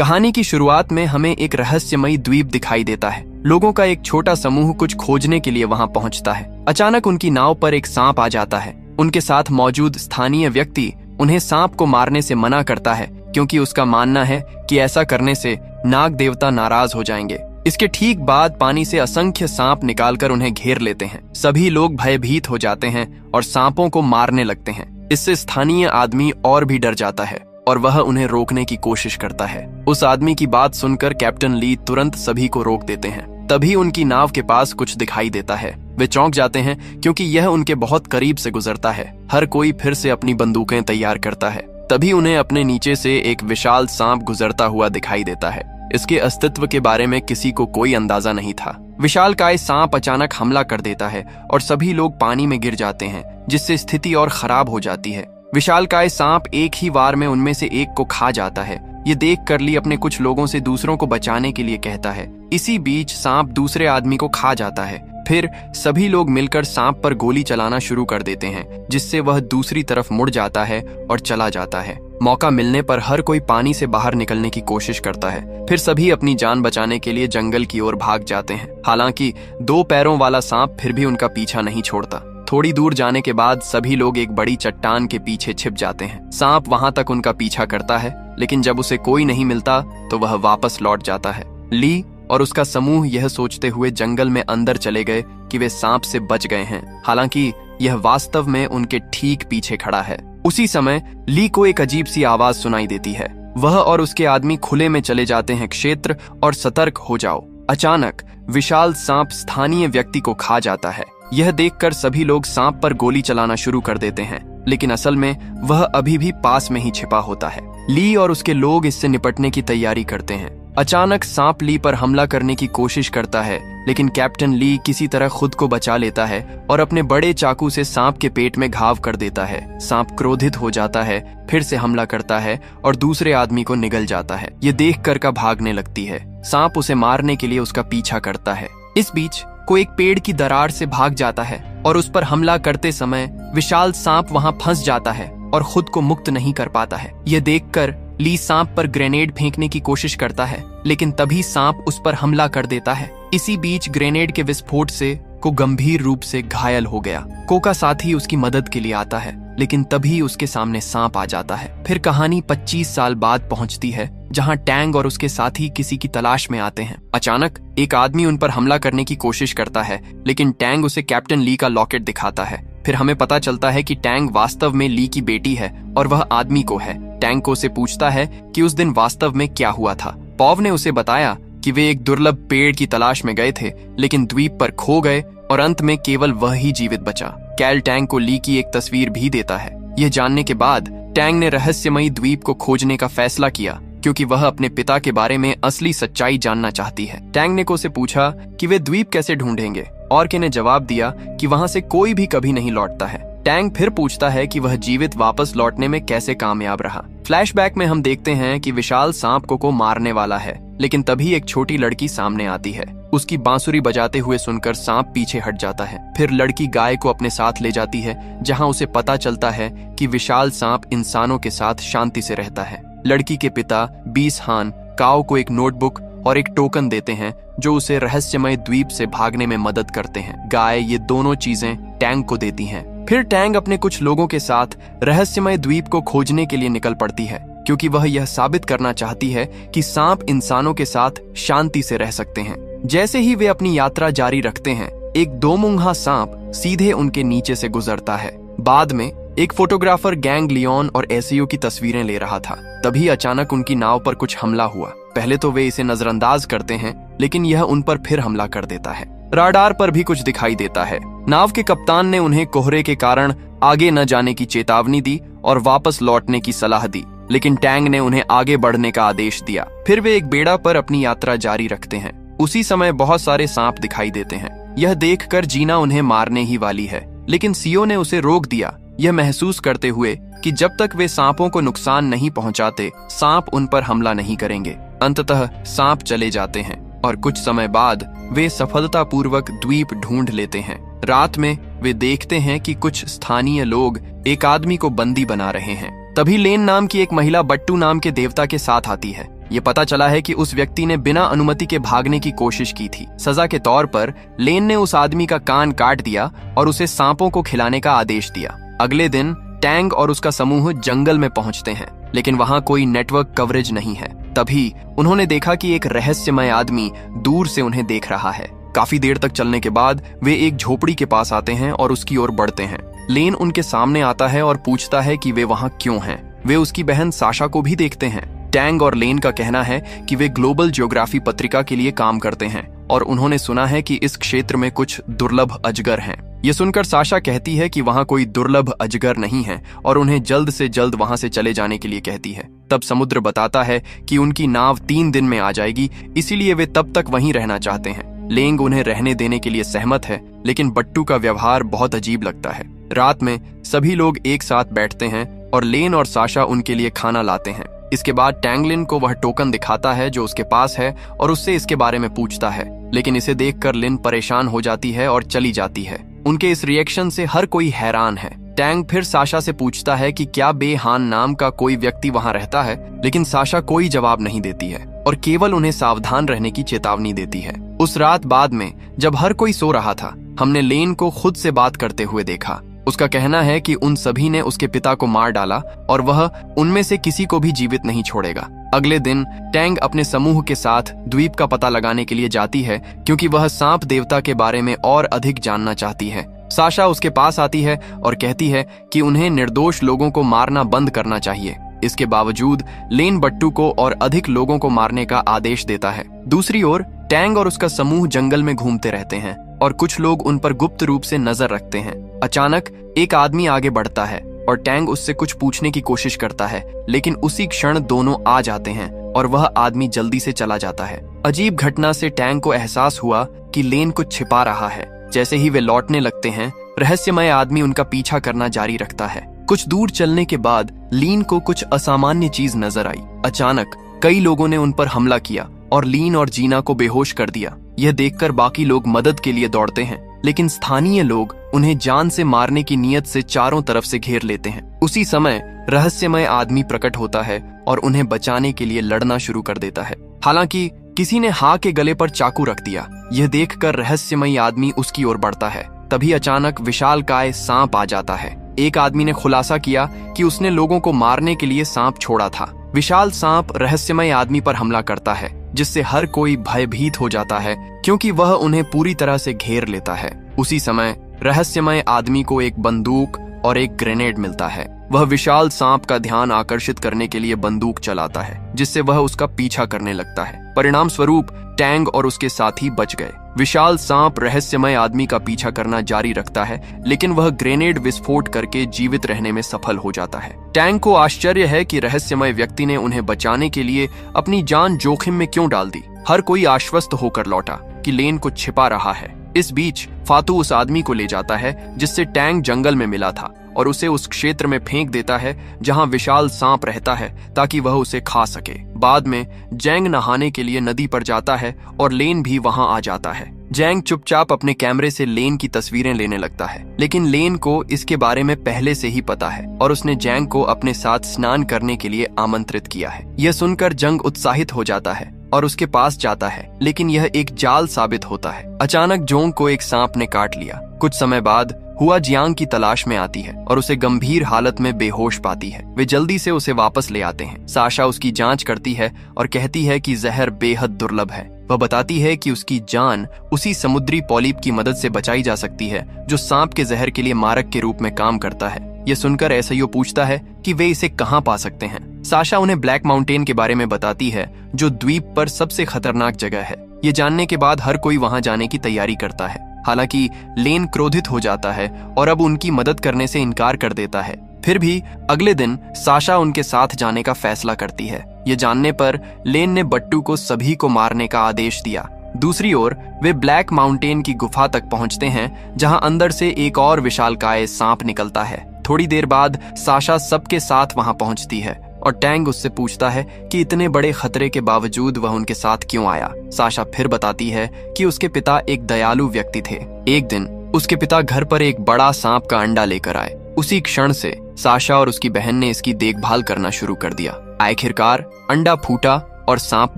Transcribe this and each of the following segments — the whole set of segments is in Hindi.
कहानी की शुरुआत में हमें एक रहस्यमयी द्वीप दिखाई देता है। लोगों का एक छोटा समूह कुछ खोजने के लिए वहां पहुंचता है। अचानक उनकी नाव पर एक सांप आ जाता है। उनके साथ मौजूद स्थानीय व्यक्ति उन्हें सांप को मारने से मना करता है, क्योंकि उसका मानना है कि ऐसा करने से नाग देवता नाराज हो जाएंगे। इसके ठीक बाद पानी से असंख्य सांप निकालकर उन्हें घेर लेते हैं। सभी लोग भयभीत हो जाते हैं और सांपों को मारने लगते हैं। इससे स्थानीय आदमी और भी डर जाता है और वह उन्हें रोकने की कोशिश करता है। उस आदमी की बात सुनकर कैप्टन ली तुरंत सभी को रोक देते हैं। तभी उनकी नाव के पास कुछ दिखाई देता है। वे चौंक जाते हैं क्योंकि यह उनके बहुत करीब से गुजरता है। हर कोई फिर से अपनी बंदूकें तैयार करता है। तभी उन्हें अपने नीचे से एक विशाल सांप गुजरता हुआ दिखाई देता है। इसके अस्तित्व के बारे में किसी को कोई अंदाजा नहीं था। विशालकाय सांप अचानक हमला कर देता है और सभी लोग पानी में गिर जाते हैं, जिससे स्थिति और खराब हो जाती है। विशालकाय सांप एक ही वार में उनमें से एक को खा जाता है। ये देख कर ली अपने कुछ लोगों से दूसरों को बचाने के लिए कहता है। इसी बीच सांप दूसरे आदमी को खा जाता है। फिर सभी लोग मिलकर सांप पर गोली चलाना शुरू कर देते हैं, जिससे वह दूसरी तरफ मुड़ जाता है और चला जाता है। मौका मिलने पर हर कोई पानी से बाहर निकलने की कोशिश करता है। फिर सभी अपनी जान बचाने के लिए जंगल की ओर भाग जाते हैं। हालांकि 2 पैरों वाला सांप फिर भी उनका पीछा नहीं छोड़ता। थोड़ी दूर जाने के बाद सभी लोग एक बड़ी चट्टान के पीछे छिप जाते हैं। सांप वहां तक उनका पीछा करता है, लेकिन जब उसे कोई नहीं मिलता तो वह वापस लौट जाता है। ली और उसका समूह यह सोचते हुए जंगल में अंदर चले गए कि वे सांप से बच गए हैं। हालांकि यह वास्तव में उनके ठीक पीछे खड़ा है। उसी समय ली को एक अजीब सी आवाज सुनाई देती है। वह और उसके आदमी खुले में चले जाते हैं क्षेत्र और सतर्क हो जाओ। अचानक विशाल सांप स्थानीय व्यक्ति को खा जाता है। यह देखकर सभी लोग सांप पर गोली चलाना शुरू कर देते हैं, लेकिन असल में वह अभी भी पास में ही छिपा होता है। ली और उसके लोग इससे निपटने की तैयारी करते हैं। अचानक सांप ली पर हमला करने की कोशिश करता है, लेकिन कैप्टन ली किसी तरह खुद को बचा लेता है और अपने बड़े चाकू से सांप के पेट में घाव कर देता है। सांप क्रोधित हो जाता है, फिर से हमला करता है और दूसरे आदमी को निगल जाता है। ये देखकर का भागने लगती है। सांप उसे मारने के लिए उसका पीछा करता है। इस बीच कोई एक पेड़ की दरार से भाग जाता है और उस पर हमला करते समय विशाल सांप वहां फंस जाता है और खुद को मुक्त नहीं कर पाता है। यह देखकर ली सांप पर ग्रेनेड फेंकने की कोशिश करता है, लेकिन तभी सांप उस पर हमला कर देता है। इसी बीच ग्रेनेड के विस्फोट से को गंभीर रूप से घायल हो गया। को का साथी उसकी मदद के लिए आता है, लेकिन तभी उसके सामने सांप आ जाता है। फिर कहानी 25 साल बाद पहुंचती है, जहां टैंग और उसके साथी किसी की तलाश में आते हैं। अचानक एक आदमी उन पर हमला करने की कोशिश करता है, लेकिन टैंग उसे कैप्टन ली का लॉकेट दिखाता है। फिर हमें पता चलता है कि टैंग वास्तव में ली की बेटी है और वह आदमी को है। टैंग को उसे पूछता है कि उस दिन वास्तव में क्या हुआ था। पॉव ने उसे बताया कि वे एक दुर्लभ पेड़ की तलाश में गए थे, लेकिन द्वीप पर खो गए और अंत में केवल वह ही जीवित बचा। कैल टैंग को ली की एक तस्वीर भी देता है। यह जानने के बाद टैंग ने रहस्यमयी द्वीप को खोजने का फैसला किया, क्योंकि वह अपने पिता के बारे में असली सच्चाई जानना चाहती है। टैंग ने को से पूछा कि वे द्वीप कैसे ढूंढेंगे, और के ने जवाब दिया कि वहां से कोई भी कभी नहीं लौटता है। टैंग फिर पूछता है कि वह जीवित वापस लौटने में कैसे कामयाब रहा। फ्लैशबैक में हम देखते हैं कि विशाल सांप को मारने वाला है, लेकिन तभी एक छोटी लड़की सामने आती है। उसकी बांसुरी बजाते हुए सुनकर सांप पीछे हट जाता है। फिर लड़की गाय को अपने साथ ले जाती है, जहां उसे पता चलता है कि विशाल सांप इंसानों के साथ शांति से रहता है। लड़की के पिता बीस हान काओ को एक नोटबुक और एक टोकन देते हैं, जो उसे रहस्यमय द्वीप से भागने में मदद करते हैं। गाय ये दोनों चीजें टैंग को देती हैं। फिर टैंग अपने कुछ लोगों के साथ रहस्यमय द्वीप को खोजने के लिए निकल पड़ती है, क्योंकि वह यह साबित करना चाहती है कि सांप इंसानों के साथ शांति से रह सकते हैं। जैसे ही वे अपनी यात्रा जारी रखते हैं, एक 2 मुंहा सांप सीधे उनके नीचे से गुजरता है। बाद में एक फोटोग्राफर गैंग लियोन और एसईओ की तस्वीरें ले रहा था। तभी अचानक उनकी नाव पर कुछ हमला हुआ। पहले तो वे इसे नजरअंदाज करते हैं, लेकिन यह उन पर फिर हमला कर देता है। राडार पर भी कुछ दिखाई देता है। नाव के कप्तान ने उन्हें कोहरे के कारण आगे न जाने की चेतावनी दी और वापस लौटने की सलाह दी, लेकिन टैंग ने उन्हें आगे बढ़ने का आदेश दिया। फिर वे एक बेड़ा पर अपनी यात्रा जारी रखते हैं। उसी समय बहुत सारे सांप दिखाई देते हैं। यह देखकर जीना उन्हें मारने ही वाली है, लेकिन सीओ ने उसे रोक दिया, यह महसूस करते हुए कि जब तक वे सांपों को नुकसान नहीं पहुंचाते, सांप उन पर हमला नहीं करेंगे। अंततः सांप चले जाते हैं और कुछ समय बाद वे सफलतापूर्वक द्वीप ढूंढ लेते हैं। रात में वे देखते हैं कि कुछ स्थानीय लोग एक आदमी को बंदी बना रहे हैं। तभी लेन नाम की एक महिला बट्टू नाम के देवता के साथ आती है। ये पता चला है कि उस व्यक्ति ने बिना अनुमति के भागने की कोशिश की थी। सजा के तौर पर लेन ने उस आदमी का कान काट दिया और उसे सांपों को खिलाने का आदेश दिया। अगले दिन टैंग और उसका समूह जंगल में पहुंचते हैं, लेकिन वहां कोई नेटवर्क कवरेज नहीं है। तभी उन्होंने देखा कि एक रहस्यमय आदमी दूर से उन्हें देख रहा है। काफी देर तक चलने के बाद वे एक झोपड़ी के पास आते हैं और उसकी ओर बढ़ते हैं। लेन उनके सामने आता है और पूछता है कि वे वहां क्यों हैं। वे उसकी बहन साशा को भी देखते हैं। टैंग और लेन का कहना है कि वे ग्लोबल ज्योग्राफी पत्रिका के लिए काम करते हैं और उन्होंने सुना है कि इस क्षेत्र में कुछ दुर्लभ अजगर हैं। ये सुनकर साशा कहती है कि वहां कोई दुर्लभ अजगर नहीं है और उन्हें जल्द से जल्द वहां से चले जाने के लिए कहती है। तब समुद्र बताता है कि उनकी नाव 3 दिन में आ जाएगी, इसीलिए वे तब तक वहीं रहना चाहते हैं। लेंग उन्हें रहने देने के लिए सहमत है, लेकिन बट्टू का व्यवहार बहुत अजीब लगता है। रात में सभी लोग एक साथ बैठते हैं और लेन और साशा उनके लिए खाना लाते हैं। इसके बाद टैंगलिन को वह टोकन दिखाता है जो उसके पास है और उससे इसके बारे में पूछता है, लेकिन इसे देखकर लिन परेशान हो जाती है और चली जाती है। उनके इस रिएक्शन से हर कोई हैरान है। टैंग फिर साशा से पूछता है कि क्या बेहान नाम का कोई व्यक्ति वहां रहता है, लेकिन साशा कोई जवाब नहीं देती है और केवल उन्हें सावधान रहने की चेतावनी देती है। उस रात बाद में जब हर कोई सो रहा था, हमने लेन को खुद से बात करते हुए देखा। उसका कहना है कि उन सभी ने उसके पिता को मार डाला और वह उनमें से किसी को भी जीवित नहीं छोड़ेगा। अगले दिन टैंग अपने समूह के साथ द्वीप का पता लगाने के लिए जाती है, क्योंकि वह सांप देवता के बारे में और अधिक जानना चाहती है। साशा उसके पास आती है और कहती है कि उन्हें निर्दोष लोगों को मारना बंद करना चाहिए। इसके बावजूद लेन बट्टू को और अधिक लोगों को मारने का आदेश देता है। दूसरी ओर टैंग और उसका समूह जंगल में घूमते रहते हैं और कुछ लोग उन पर गुप्त रूप से नजर रखते हैं। अचानक एक आदमी आगे बढ़ता है और टैंग उससे कुछ पूछने की कोशिश करता है, लेकिन उसी क्षण दोनों आ जाते हैं और वह आदमी जल्दी से चला जाता है। अजीब घटना से टैंग को एहसास हुआ कि लेन कुछ छिपा रहा है। जैसे ही वे लौटने लगते हैं, रहस्यमय आदमी उनका पीछा करना जारी रखता है। कुछ दूर चलने के बाद लीन को कुछ असामान्य चीज नजर आई। अचानक कई लोगों ने उन पर हमला किया और लीन और जीना को बेहोश कर दिया। यह देखकर बाकी लोग मदद के लिए दौड़ते हैं, लेकिन स्थानीय लोग उन्हें जान से मारने की नीयत से चारों तरफ से घेर लेते हैं। उसी समय रहस्यमय आदमी प्रकट होता है और उन्हें बचाने के लिए लड़ना शुरू कर देता है। हालांकि किसी ने हा के गले पर चाकू रख दिया। यह देखकर रहस्यमय आदमी उसकी ओर बढ़ता है। तभी अचानक विशालकाय सांप आ जाता है। एक आदमी ने खुलासा किया कि उसने लोगों को मारने के लिए सांप छोड़ा था। विशाल सांप रहस्यमय आदमी पर हमला करता है, जिससे हर कोई भयभीत हो जाता है, क्योंकि वह उन्हें पूरी तरह से घेर लेता है। उसी समय रहस्यमय आदमी को एक बंदूक और एक ग्रेनेड मिलता है। वह विशाल सांप का ध्यान आकर्षित करने के लिए बंदूक चलाता है, जिससे वह उसका पीछा करने लगता है। परिणाम स्वरूप टैंग और उसके साथी बच गए। विशाल सांप रहस्यमय आदमी का पीछा करना जारी रखता है, लेकिन वह ग्रेनेड विस्फोट करके जीवित रहने में सफल हो जाता है। टैंग को आश्चर्य है कि रहस्यमय व्यक्ति ने उन्हें बचाने के लिए अपनी जान जोखिम में क्यों डाल दी। हर कोई आश्वस्त होकर लौटा कि लेन कुछ छिपा रहा है। इस बीच फातू उस आदमी को ले जाता है जिससे टैंग जंगल में मिला था और उसे उस क्षेत्र में फेंक देता है जहां विशाल सांप रहता है, ताकि वह उसे खा सके। बाद में जैंग नहाने के लिए नदी पर जाता है और लेन भी वहां आ जाता है। जैंग चुपचाप अपने कैमरे से लेन की तस्वीरें लेने लगता है, लेकिन लेन को इसके बारे में पहले से ही पता है और उसने जैंग को अपने साथ स्नान करने के लिए आमंत्रित किया है। यह सुनकर जंग उत्साहित हो जाता है और उसके पास जाता है, लेकिन यह एक जाल साबित होता है। अचानक जोंग को एक सांप ने काट लिया। कुछ समय बाद हुआ जियांग की तलाश में आती है और उसे गंभीर हालत में बेहोश पाती है। वे जल्दी से उसे वापस ले आते हैं। साशा उसकी जांच करती है और कहती है कि जहर बेहद दुर्लभ है। वह बताती है कि उसकी जान उसी समुद्री पॉलिप की मदद से बचाई जा सकती है जो सांप के जहर के लिए मारक के रूप में काम करता है। यह सुनकर एसआईओ पूछता है कि वे इसे कहाँ पा सकते हैं। साशा उन्हें ब्लैक माउंटेन के बारे में बताती है, जो द्वीप पर सबसे खतरनाक जगह है। ये जानने के बाद हर कोई वहां जाने की तैयारी करता है। हालांकि लेन क्रोधित हो जाता है और अब उनकी मदद करने से इनकार कर देता है। फिर भी अगले दिन साशा उनके साथ जाने का फैसला करती है। ये जानने पर लेन ने बट्टू को सभी को मारने का आदेश दिया। दूसरी ओर वे ब्लैक माउंटेन की गुफा तक पहुंचते हैं, जहां अंदर से एक और विशालकाय सांप निकलता है। थोड़ी देर बाद साशा सबके साथ वहां पहुंचती है और टैंग उससे पूछता है कि इतने बड़े खतरे के बावजूद वह उनके साथ क्यों आया। साशा फिर बताती है कि उसके पिता एक दयालु व्यक्ति थे। एक दिन उसके पिता घर पर एक बड़ा सांप का अंडा लेकर आए। उसी क्षण से साशा और उसकी बहन ने इसकी देखभाल करना शुरू कर दिया। आखिरकार अंडा फूटा और सांप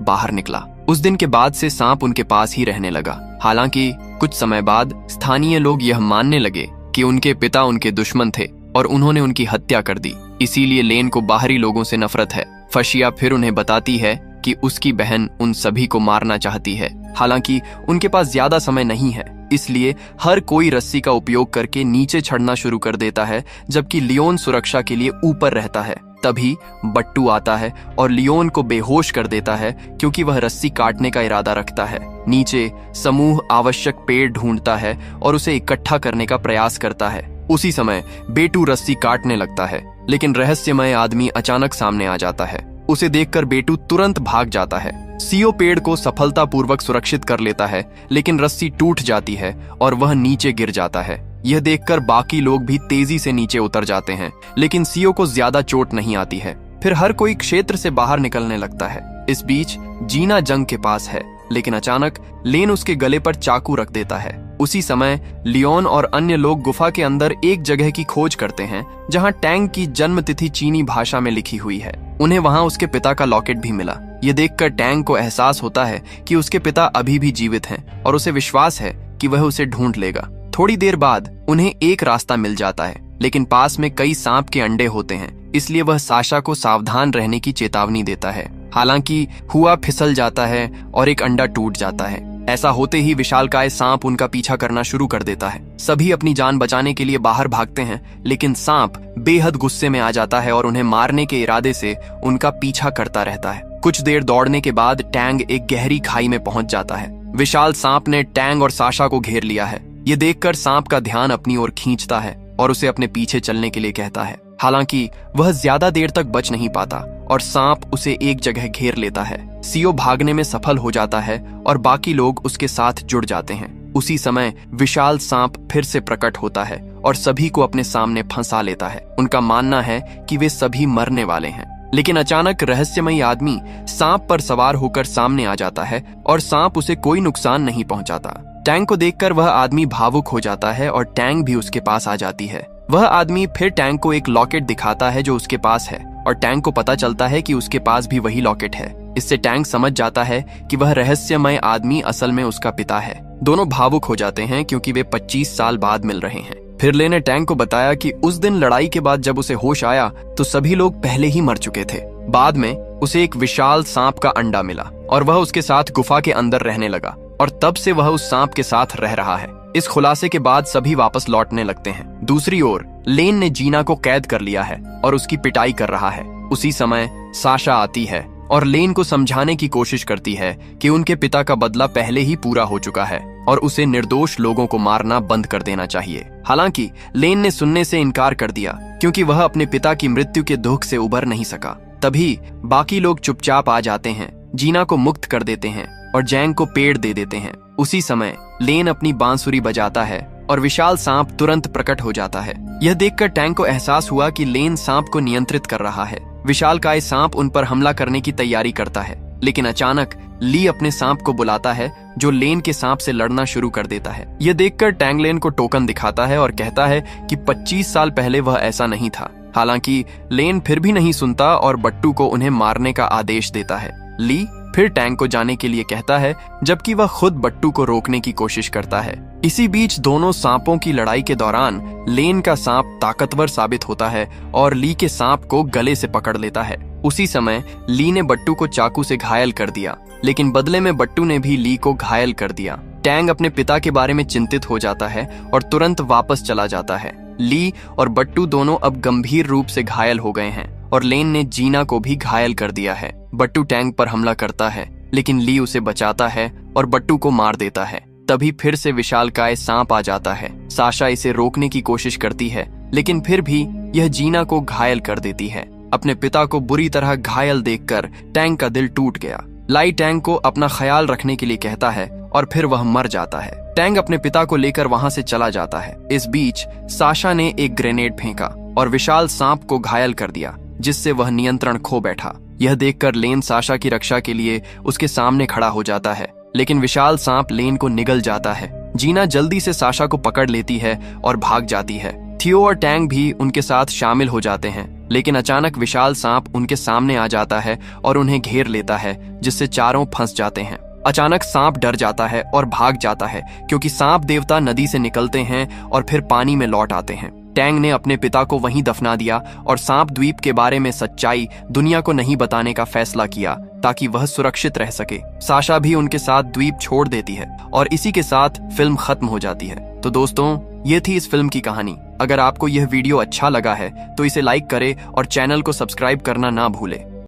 बाहर निकला। उस दिन के बाद से सांप उनके पास ही रहने लगा। हालांकि कुछ समय बाद स्थानीय लोग यह मानने लगे कि उनके पिता उनके दुश्मन थे और उन्होंने उनकी हत्या कर दी, इसीलिए लेन को बाहरी लोगों से नफरत है। फशिया फिर उन्हें बताती है कि उसकी बहन उन सभी को मारना चाहती है। हालांकि उनके पास ज्यादा समय नहीं है, इसलिए हर कोई रस्सी का उपयोग करके नीचे चढ़ना शुरू कर देता है, जबकि लियोन सुरक्षा के लिए ऊपर रहता है। तभी बट्टू आता है और लियोन को बेहोश कर देता है, क्योंकि वह रस्सी काटने का इरादा रखता है। नीचे समूह आवश्यक पेड़ ढूंढता है और उसे इकट्ठा करने का प्रयास करता है। उसी समय बेटू रस्सी काटने लगता है, लेकिन रहस्यमय आदमी अचानक सामने आ जाता है। उसे देखकर बेटू तुरंत भाग जाता है। सीओ पेड़ को सफलतापूर्वक सुरक्षित कर लेता है, लेकिन रस्सी टूट जाती है और वह नीचे गिर जाता है। यह देखकर बाकी लोग भी तेजी से नीचे उतर जाते हैं, लेकिन सीओ को ज्यादा चोट नहीं आती है। फिर हर कोई क्षेत्र से बाहर निकलने लगता है। इस बीच जीना जंग के पास है, लेकिन अचानक लेन उसके गले पर चाकू रख देता है। उसी समय लियोन और अन्य लोग गुफा के अंदर एक जगह की खोज करते हैं जहां टैंग की जन्म तिथि चीनी भाषा में लिखी हुई है। उन्हें वहां उसके पिता का लॉकेट भी मिला। ये देखकर टैंग को एहसास होता है कि उसके पिता अभी भी जीवित हैं और उसे विश्वास है कि वह उसे ढूंढ लेगा। थोड़ी देर बाद उन्हें एक रास्ता मिल जाता है, लेकिन पास में कई सांप के अंडे होते हैं, इसलिए वह साशा को सावधान रहने की चेतावनी देता है। हालांकि हुआ फिसल जाता है और एक अंडा टूट जाता है। ऐसा होते ही विशालकाय सांप उनका पीछा करना शुरू कर देता है। सभी अपनी जान बचाने के लिए बाहर भागते हैं, लेकिन सांप बेहद गुस्से में आ जाता है और उन्हें मारने के इरादे से उनका पीछा करता रहता है। कुछ देर दौड़ने के बाद टैंग एक गहरी खाई में पहुंच जाता है। विशाल सांप ने टैंग और साशा को घेर लिया है। ये देखकर सांप का ध्यान अपनी ओर खींचता है और उसे अपने पीछे चलने के लिए कहता है। हालांकि वह ज्यादा देर तक बच नहीं पाता और सांप उसे एक जगह घेर लेता है। सीओ भागने में सफल हो जाता है और बाकी लोग उसके साथ जुड़ जाते हैं। उसी समय विशाल सांप फिर से प्रकट होता है और सभी को अपने सामने फंसा लेता है। उनका मानना है कि वे सभी मरने वाले हैं, लेकिन अचानक रहस्यमयी आदमी सांप पर सवार होकर सामने आ जाता है और सांप उसे कोई नुकसान नहीं पहुंचाता। टैंग को देखकर वह आदमी भावुक हो जाता है और टैंग भी उसके पास आ जाती है। वह आदमी फिर टैंग को एक लॉकेट दिखाता है जो उसके पास है और टैंग को पता चलता है कि उसके पास भी वही लॉकेट है। इससे टैंग समझ जाता है कि वह रहस्यमय आदमी असल में उसका पिता है। दोनों भावुक हो जाते हैं क्योंकि वे 25 साल बाद मिल रहे हैं। फिर ले ने टैंग को बताया कि उस दिन लड़ाई के बाद जब उसे होश आया तो सभी लोग पहले ही मर चुके थे। बाद में उसे एक विशाल सांप का अंडा मिला और वह उसके साथ गुफा के अंदर रहने लगा और तब से वह उस सांप के साथ रह रहा है। इस खुलासे के बाद सभी वापस लौटने लगते हैं। दूसरी ओर लेन ने जीना को कैद कर लिया है और उसकी पिटाई कर रहा है। उसी समय साशा आती है और लेन को समझाने की कोशिश करती है कि उनके पिता का बदला पहले ही पूरा हो चुका है और उसे निर्दोष लोगों को मारना बंद कर देना चाहिए। हालांकि लेन ने सुनने से इनकार कर दिया क्योंकि वह अपने पिता की मृत्यु के दुख से उबर नहीं सका। तभी बाकी लोग चुपचाप आ जाते हैं, जीना को मुक्त कर देते हैं और जैंग को पेड़ दे देते हैं। उसी समय लेन अपनी बांसुरी बजाता है और विशाल सांप तुरंत प्रकट हो जाता है। यह देखकर टैंग को एहसास हुआ कि लेन सांप को नियंत्रित कर रहा है। विशालकाय सांप उन पर हमला करने की तैयारी करता है, लेकिन अचानक ली अपने सांप को बुलाता है जो लेन के सांप से लड़ना शुरू कर देता है। यह देखकर टैंग लेन को टोकन दिखाता है और कहता है कि 25 साल पहले वह ऐसा नहीं था। हालांकि लेन फिर भी नहीं सुनता और बट्टू को उन्हें मारने का आदेश देता है। ली फिर टैंग को जाने के लिए कहता है, जबकि वह खुद बट्टू को रोकने की कोशिश करता है। इसी बीच दोनों सांपों की लड़ाई के दौरान लेन का सांप ताकतवर साबित होता है और ली के सांप को गले से पकड़ लेता है। उसी समय ली ने बट्टू को चाकू से घायल कर दिया, लेकिन बदले में बट्टू ने भी ली को घायल कर दिया। टैंग अपने पिता के बारे में चिंतित हो जाता है और तुरंत वापस चला जाता है। ली और बट्टू दोनों अब गंभीर रूप से घायल हो गए हैं और लेन ने जीना को भी घायल कर दिया है। बट्टू टैंग पर हमला करता है, लेकिन ली उसे बचाता है और बट्टू को मार देता है। तभी फिर से विशालकाय सांप आ जाता है। साशा इसे रोकने की कोशिश करती है, लेकिन फिर भी यह जीना को घायल कर देती है। अपने पिता को बुरी तरह घायल देखकर टैंग का दिल टूट गया। लाई टैंग को अपना ख्याल रखने के लिए कहता है और फिर वह मर जाता है। टैंग अपने पिता को लेकर वहां से चला जाता है। इस बीच साशा ने एक ग्रेनेड फेंका और विशाल सांप को घायल कर दिया, जिससे वह नियंत्रण खो बैठा। यह देखकर लेन साशा की रक्षा के लिए उसके सामने खड़ा हो जाता है, लेकिन विशाल सांप लेन को निगल जाता है। जीना जल्दी से साशा को पकड़ लेती है और भाग जाती है। थियो और टैंग भी उनके साथ शामिल हो जाते हैं। लेकिन अचानक विशाल सांप उनके सामने आ जाता है और उन्हें घेर लेता है, जिससे चारों फंस जाते हैं। अचानक सांप डर जाता है और भाग जाता है, क्योंकि सांप देवता नदी से निकलते हैं और फिर पानी में लौट आते हैं। टैंग ने अपने पिता को वहीं दफना दिया और सांप द्वीप के बारे में सच्चाई दुनिया को नहीं बताने का फैसला किया, ताकि वह सुरक्षित रह सके। साशा भी उनके साथ द्वीप छोड़ देती है और इसी के साथ फिल्म खत्म हो जाती है। तो दोस्तों, ये थी इस फिल्म की कहानी। अगर आपको यह वीडियो अच्छा लगा है तो इसे लाइक करें और चैनल को सब्सक्राइब करना ना भूलें।